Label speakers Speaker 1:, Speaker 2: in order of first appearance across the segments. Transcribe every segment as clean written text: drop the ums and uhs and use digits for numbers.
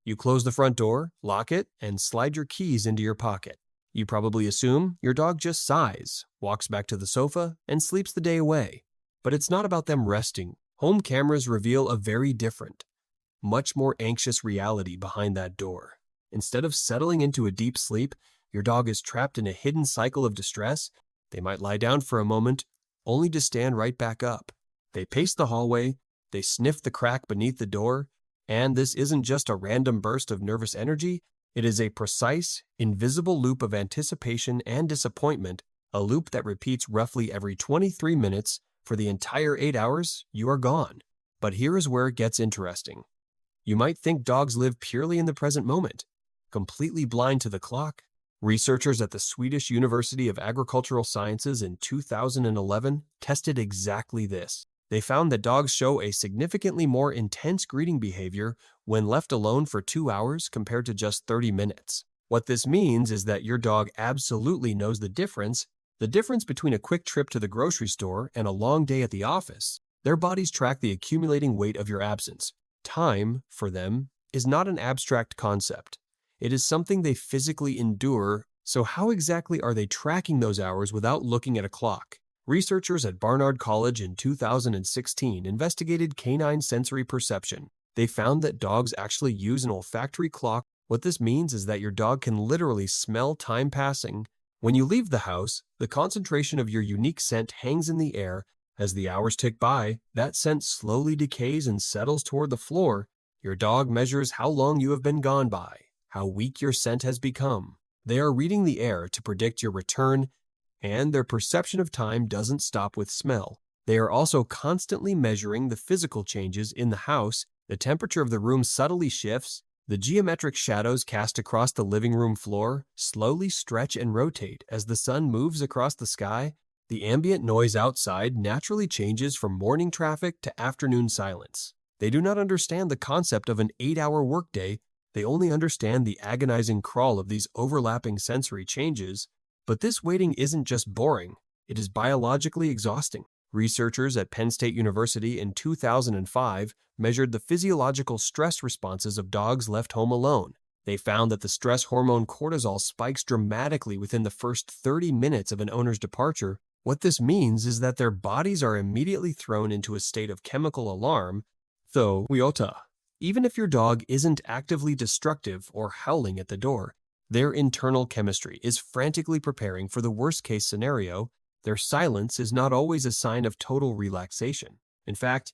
Speaker 1: You close the front door, lock it, and slide your keys into your pocket. You probably assume your dog just sighs, walks back to the sofa, and sleeps the day away. But it's not about them resting. Home cameras reveal a very different, much more anxious reality behind that door. Instead of settling into a deep sleep, your dog is trapped in a hidden cycle of distress. They might lie down for a moment, only to stand right back up. They pace the hallway, they sniff the crack beneath the door, and this isn't just a random burst of nervous energy, it is a precise, invisible loop of anticipation and disappointment, a loop that repeats roughly every 23 minutes for the entire 8 hours you are gone. But here is where it gets interesting. You might think dogs live purely in the present moment, completely blind to the clock. Researchers at the Swedish University of Agricultural Sciences in 2011 tested exactly this. They found that dogs show a significantly more intense greeting behavior when left alone for 2 hours compared to just 30 minutes. What this means is that your dog absolutely knows the difference between a quick trip to the grocery store and a long day at the office. Their bodies track the accumulating weight of your absence. Time, for them, is not an abstract concept. It is something they physically endure. So how exactly are they tracking those hours without looking at a clock? Researchers at Barnard College in 2016 investigated canine sensory perception. They found that dogs actually use an olfactory clock. What this means is that your dog can literally smell time passing. When you leave the house, the concentration of your unique scent hangs in the air. As the hours tick by, that scent slowly decays and settles toward the floor. Your dog measures how long you have been gone by, how weak your scent has become. They are reading the air to predict your return, and their perception of time doesn't stop with smell. They are also constantly measuring the physical changes in the house. The temperature of the room subtly shifts. The geometric shadows cast across the living room floor slowly stretch and rotate as the sun moves across the sky. The ambient noise outside naturally changes from morning traffic to afternoon silence. They do not understand the concept of an 8-hour workday. They only understand the agonizing crawl of these overlapping sensory changes. But this waiting isn't just boring, it is biologically exhausting. Researchers at Penn State University in 2005 measured the physiological stress responses of dogs left home alone. They found that the stress hormone cortisol spikes dramatically within the first 30 minutes of an owner's departure. What this means is that their bodies are immediately thrown into a state of chemical alarm. Even if your dog isn't actively destructive or howling at the door, their internal chemistry is frantically preparing for the worst-case scenario. Their silence is not always a sign of total relaxation. In fact,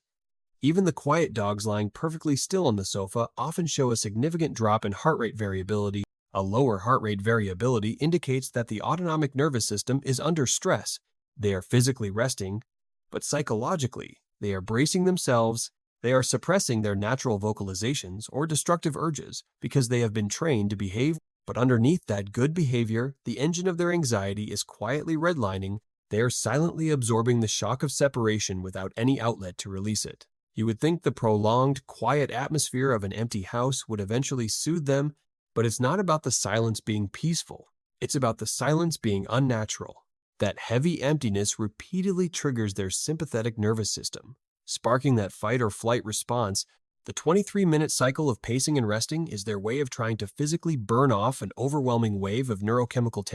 Speaker 1: even the quiet dogs lying perfectly still on the sofa often show a significant drop in heart rate variability. A lower heart rate variability indicates that the autonomic nervous system is under stress. They are physically resting, but psychologically, they are bracing themselves. They are suppressing their natural vocalizations or destructive urges because they have been trained to behave. But underneath that good behavior, the engine of their anxiety is quietly redlining. They are silently absorbing the shock of separation without any outlet to release it. You would think the prolonged, quiet atmosphere of an empty house would eventually soothe them, but it's not about the silence being peaceful. It's about the silence being unnatural. That heavy emptiness repeatedly triggers their sympathetic nervous system, sparking that fight or flight response. The 23-minute cycle of pacing and resting is their way of trying to physically burn off an overwhelming wave of neurochemical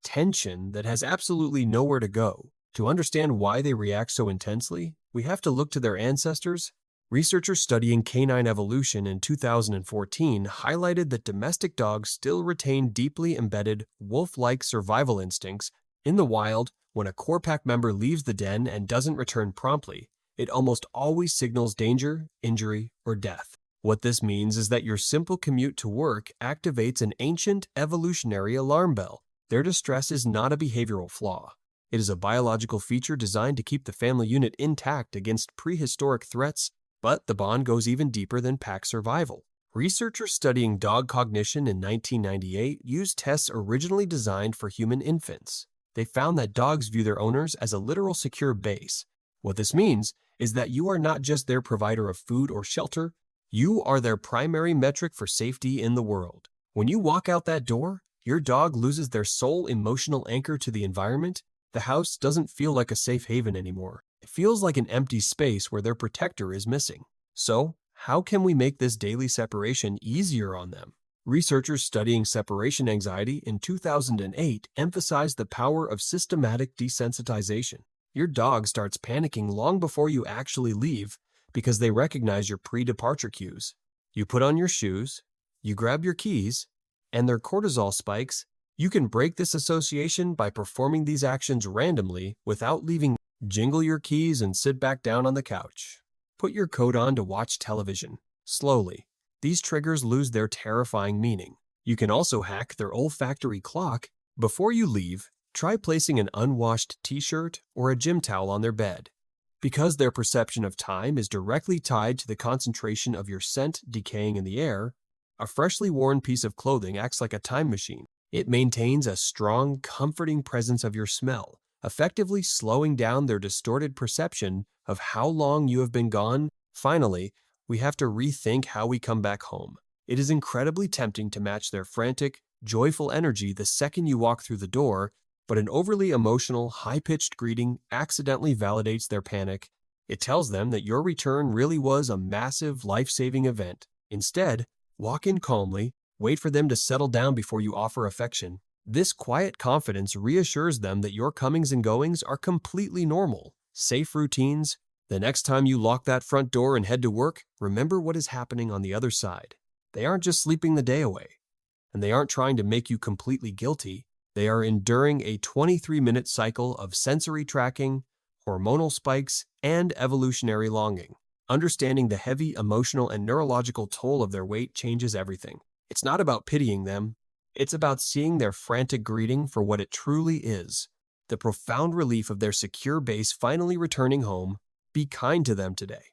Speaker 1: tension that has absolutely nowhere to go. To understand why they react so intensely, we have to look to their ancestors. Researchers studying canine evolution in 2014 highlighted that domestic dogs still retain deeply embedded wolf-like survival instincts. In the wild, when a core pack member leaves the den and doesn't return promptly, it almost always signals danger, injury, or death. What this means is that your simple commute to work activates an ancient evolutionary alarm bell. Their distress is not a behavioral flaw. It is a biological feature designed to keep the family unit intact against prehistoric threats, but the bond goes even deeper than pack survival. Researchers studying dog cognition in 1998 used tests originally designed for human infants. They found that dogs view their owners as a literal secure base. What this means is that you are not just their provider of food or shelter, you are their primary metric for safety in the world. When you walk out that door, your dog loses their sole emotional anchor to the environment. The house doesn't feel like a safe haven anymore. It feels like an empty space where their protector is missing. So, How can we make this daily separation easier on them? Researchers studying separation anxiety in 2008 emphasized the power of systematic desensitization. Your dog starts panicking long before you actually leave because they recognize your pre-departure cues. You put on your shoes, you grab your keys, and their cortisol spikes. You can break this association by performing these actions randomly without leaving. Jingle your keys and sit back down on the couch. Put your coat on to watch television. Slowly, these triggers lose their terrifying meaning. You can also hack their olfactory clock. Before you leave, try placing an unwashed t-shirt or a gym towel on their bed. Because their perception of time is directly tied to the concentration of your scent decaying in the air, a freshly worn piece of clothing acts like a time machine. It maintains a strong, comforting presence of your smell, effectively slowing down their distorted perception of how long you have been gone. Finally, we have to rethink how we come back home. It is incredibly tempting to match their frantic, joyful energy the second you walk through the door, but an overly emotional, high-pitched greeting accidentally validates their panic. It tells them that your return really was a massive, life-saving event. Instead, walk in calmly, wait for them to settle down before you offer affection. This quiet confidence reassures them that your comings and goings are completely normal, safe routines. The next time you lock that front door and head to work, remember what is happening on the other side. They aren't just sleeping the day away, and they aren't trying to make you completely guilty. They are enduring a 23-minute cycle of sensory tracking, hormonal spikes, and evolutionary longing. Understanding the heavy emotional and neurological toll of their weight changes everything. It's not about pitying them. It's about seeing their frantic greeting for what it truly is, the profound relief of their secure base finally returning home. Be kind to them today.